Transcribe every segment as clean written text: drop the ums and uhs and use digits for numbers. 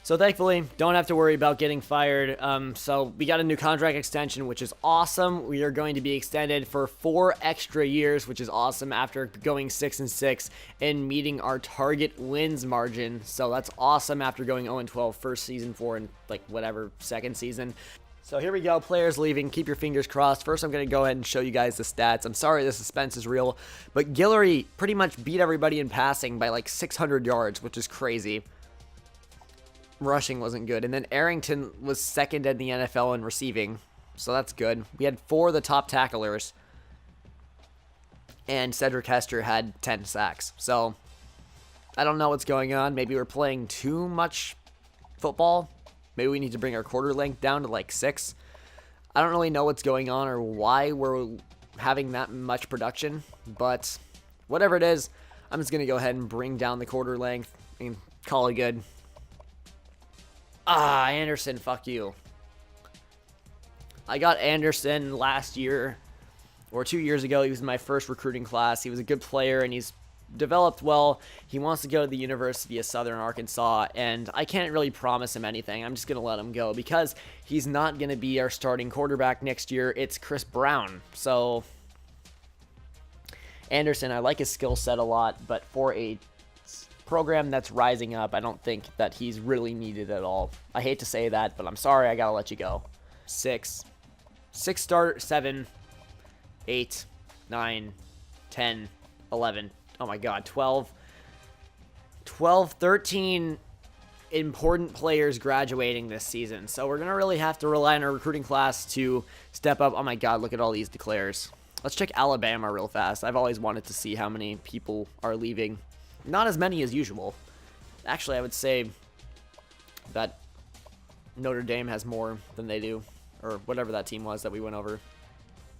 So thankfully, don't have to worry about getting fired. So we got a new contract extension, which is awesome. We are going to be extended for 4 extra years, which is awesome after going 6-6 and meeting our target wins margin. So that's awesome after going 0-12 first season, 4 and like whatever second season. So here we go, players leaving. Keep your fingers crossed. First, I'm going to go ahead and show you guys the stats. I'm sorry the suspense is real, but Guillory pretty much beat everybody in passing by like 600 yards, which is crazy. Rushing wasn't good. And then Arrington was second in the NFL in receiving, so that's good. We had 4 of the top tacklers, and Cedric Hester had 10 sacks. So I don't know what's going on. Maybe we're playing too much football. Maybe we need to bring our quarter length down to like 6. I don't really know what's going on or why we're having that much production, but whatever it is, I'm just going to go ahead and bring down the quarter length and call it good. Anderson, fuck you. I got Anderson last year, or 2 years ago. He was in my first recruiting class. He was a good player, and he's developed well. He wants to go to the University of Southern Arkansas, and I can't really promise him anything. I'm just going to let him go because he's not going to be our starting quarterback next year. It's Chris Brown. So, Anderson, I like his skill set a lot, but for a program that's rising up, I don't think that he's really needed at all. I hate to say that, but I'm sorry, I gotta let you go. 6 start, 7, 8, 9, 10, 11. Oh my god, 12, 13 important players graduating this season. So we're gonna really have to rely on our recruiting class to step up. Oh my god, look at all these declares. Let's check Alabama real fast. I've always wanted to see how many people are leaving. Not as many as usual. Actually, I would say that Notre Dame has more than they do, or whatever that team was that we went over.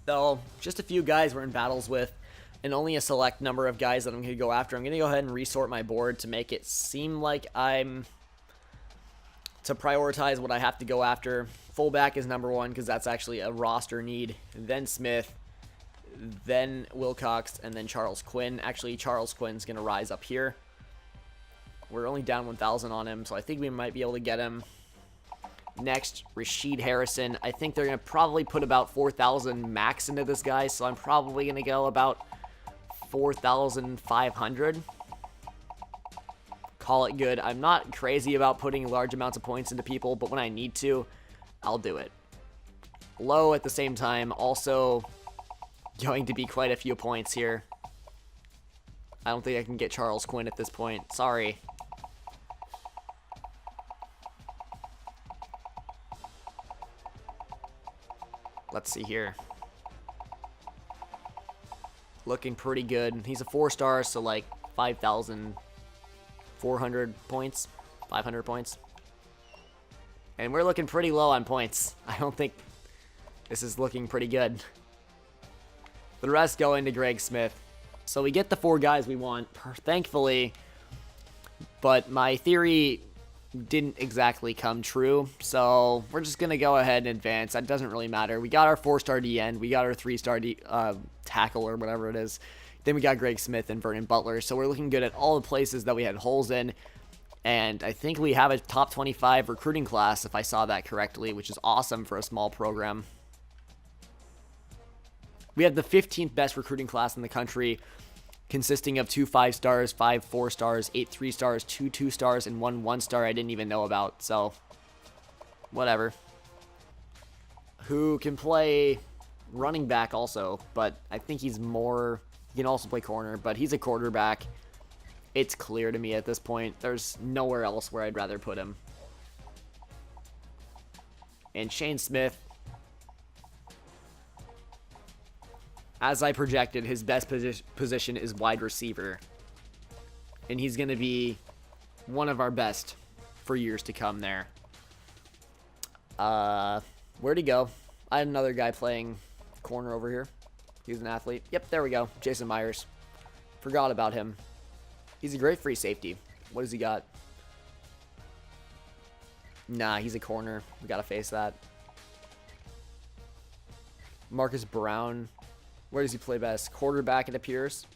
So, just a few guys we're in battles with, and only a select number of guys that I'm going to go after. I'm going to go ahead and resort my board to make it seem like to prioritize what I have to go after. Fullback is number 1, because that's actually a roster need. Then Smith, then Wilcox, and then Charles Quinn. Actually, Charles Quinn's going to rise up here. We're only down 1,000 on him, so I think we might be able to get him. Next, Rashid Harrison. I think they're going to probably put about 4,000 max into this guy, so I'm probably going to go about 4,500. Call it good. I'm not crazy about putting large amounts of points into people, but when I need to, I'll do it. Low at the same time, also going to be quite a few points here. I don't think I can get Charles Quinn at this point. Sorry. Let's see here. Looking pretty good. He's a 4-star, so like 5,400 points. 500 points. And we're looking pretty low on points. I don't think this is looking pretty good. The rest go into Greg Smith. So we get the 4 guys we want, thankfully. But my theory didn't exactly come true. So we're just going to go ahead and advance. That doesn't really matter. We got our 4-star DN. We got our 3-star tackle or whatever it is. Then we got Greg Smith and Vernon Butler. So we're looking good at all the places that we had holes in. And I think we have a top 25 recruiting class, if I saw that correctly, which is awesome for a small program. We have the 15th best recruiting class in the country, consisting of 2 5-stars, 5 4-stars, 8 3-stars, 2 2-stars, and 1 1-star I didn't even know about. So, whatever. Who can play running back also, but I think he's more... He can also play corner, but he's a quarterback. It's clear to me at this point. There's nowhere else where I'd rather put him. And Shane Smith, as I projected, his best position is wide receiver. And he's going to be one of our best for years to come there. Where'd he go? I had another guy playing corner over here. He's an athlete. Yep, there we go. Jason Myers. Forgot about him. He's a great free safety. What has he got? Nah, he's a corner. We got to face that. Marcus Brown. Where does he play best? Quarterback, it appears.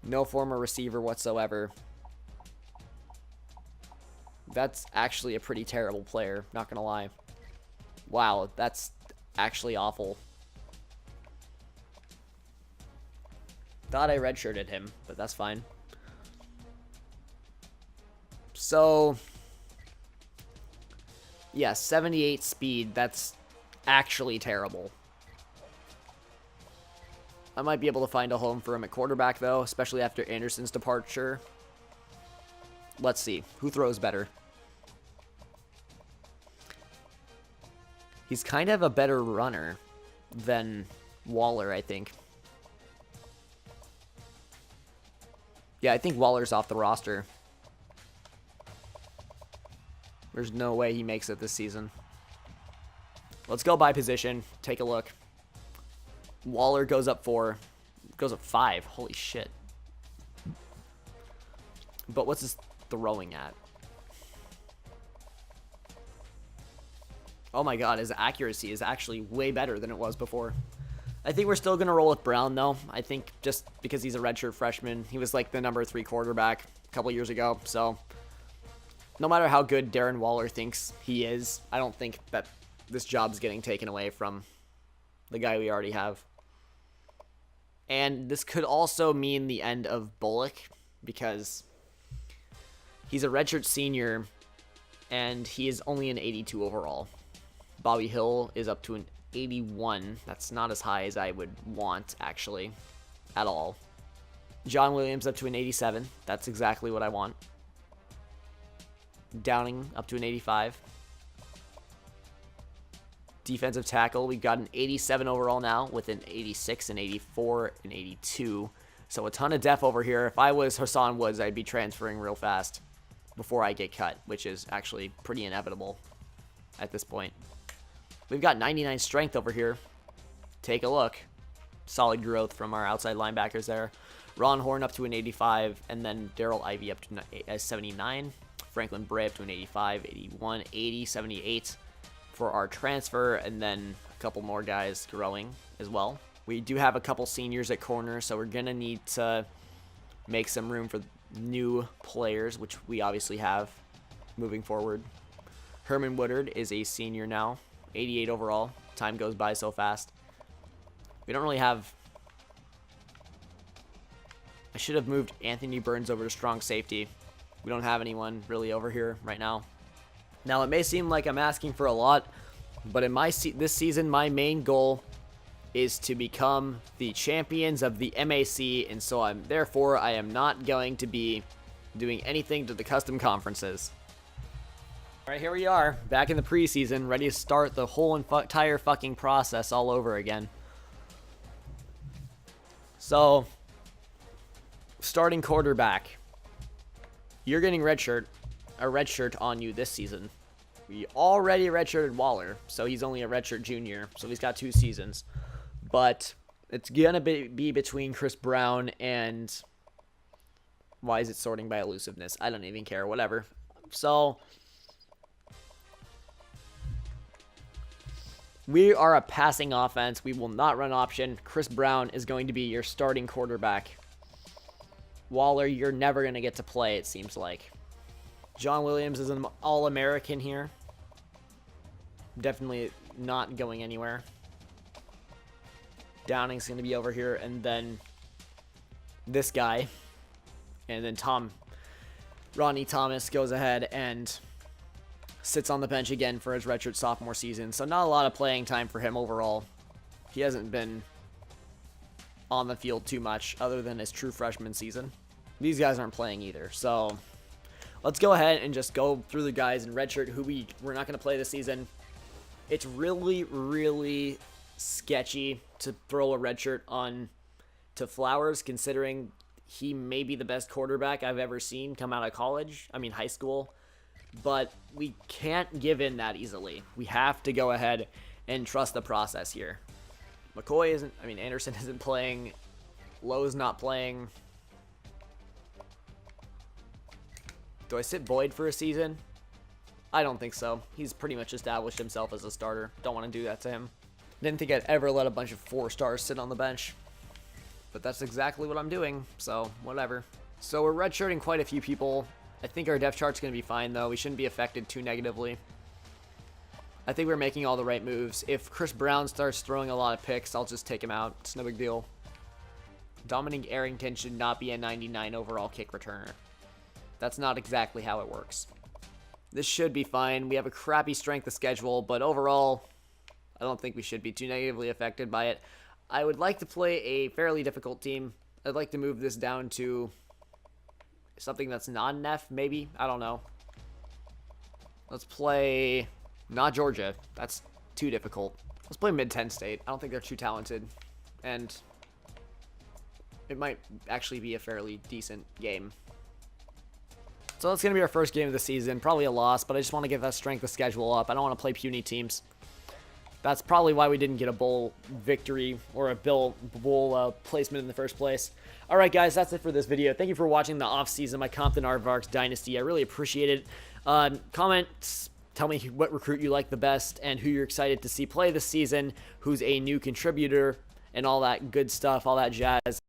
No former receiver whatsoever. That's actually a pretty terrible player, not gonna lie. Wow, that's actually awful. Thought I redshirted him, but that's fine. So, yeah, 78 speed, that's actually terrible. I might be able to find a home for him at quarterback, though, especially after Anderson's departure. Let's see. Who throws better? He's kind of a better runner than Waller, I think. Yeah, I think Waller's off the roster. There's no way he makes it this season. Let's go by position. Take a look. Waller goes up 4. Goes up 5. Holy shit. But what's his throwing at? Oh my god, his accuracy is actually way better than it was before. I think we're still going to roll with Brown, though. I think just because he's a redshirt freshman. He was like the number 3 quarterback a couple years ago. So, no matter how good Darren Waller thinks he is, I don't think that this job's getting taken away from the guy we already have. And this could also mean the end of Bullock, because he's a redshirt senior, and he is only an 82 overall. Bobby Hill is up to an 81. That's not as high as I would want, actually, at all. John Williams up to an 87. That's exactly what I want. Downing up to an 85. Defensive tackle, we've got an 87 overall now with an 86, an 84, an 82. So a ton of depth over here. If I was Hassan Woods, I'd be transferring real fast before I get cut, which is actually pretty inevitable at this point. We've got 99 strength over here. Take a look. Solid growth from our outside linebackers there. Ron Horn up to an 85, and then Daryl Ivey up to a 79. Franklin Bray up to an 85, 81, 80, 78 for our transfer, and then a couple more guys growing as well. We do have a couple seniors at corner, so we're going to need to make some room for new players, which we obviously have moving forward. Herman Woodard is a senior now, 88 overall. Time goes by so fast. We don't really have... I should have moved Anthony Burns over to strong safety. We don't have anyone really over here right now. Now, it may seem like I'm asking for a lot, but in this season, my main goal is to become the champions of the MAC, and so therefore I am not going to be doing anything to the custom conferences. All right, here we are, back in the preseason, ready to start the whole entire fucking process all over again. So, starting quarterback. You're getting a redshirt on you this season. We already redshirted Waller, so he's only a redshirt junior, so he's got 2 seasons. But it's gonna be between Chris Brown and... Why is it sorting by elusiveness? I don't even care, whatever. So, we are a passing offense. We will not run option. Chris Brown is going to be your starting quarterback. Waller, you're never going to get to play, it seems like. John Williams is an All-American here. Definitely not going anywhere. Downing's going to be over here, and then this guy. And then Ronnie Thomas goes ahead and sits on the bench again for his redshirt sophomore season. So not a lot of playing time for him overall. He hasn't been on the field too much other than his true freshman season. These guys aren't playing either. So let's go ahead and just go through the guys in redshirt who we're not going to play this season. It's really, really sketchy to throw a redshirt on to Flowers, considering he may be the best quarterback I've ever seen come out of high school. But we can't give in that easily. We have to go ahead and trust the process here. Anderson isn't playing. Lowe's not playing. Do I sit Boyd for a season? I don't think so. He's pretty much established himself as a starter. Don't want to do that to him. Didn't think I'd ever let a bunch of 4-stars sit on the bench. But that's exactly what I'm doing, so whatever. So we're redshirting quite a few people. I think our depth chart's going to be fine, though. We shouldn't be affected too negatively. I think we're making all the right moves. If Chris Brown starts throwing a lot of picks, I'll just take him out. It's no big deal. Dominic Arrington should not be a 99 overall kick returner. That's not exactly how it works. This should be fine. We have a crappy strength of schedule, but overall, I don't think we should be too negatively affected by it. I would like to play a fairly difficult team. I'd like to move this down to something that's non-NEF, maybe. I don't know. Let's play not Georgia. That's too difficult. Let's play Mid-10 State. I don't think they're too talented. And it might actually be a fairly decent game. So that's going to be our first game of the season. Probably a loss, but I just want to get that strength of schedule up. I don't want to play puny teams. That's probably why we didn't get a bowl victory or a bowl placement in the first place. All right, guys, that's it for this video. Thank you for watching the offseason, my Compton Aardvarks Dynasty. I really appreciate it. Comments, tell me what recruit you like the best and who you're excited to see play this season, who's a new contributor, and all that good stuff, all that jazz.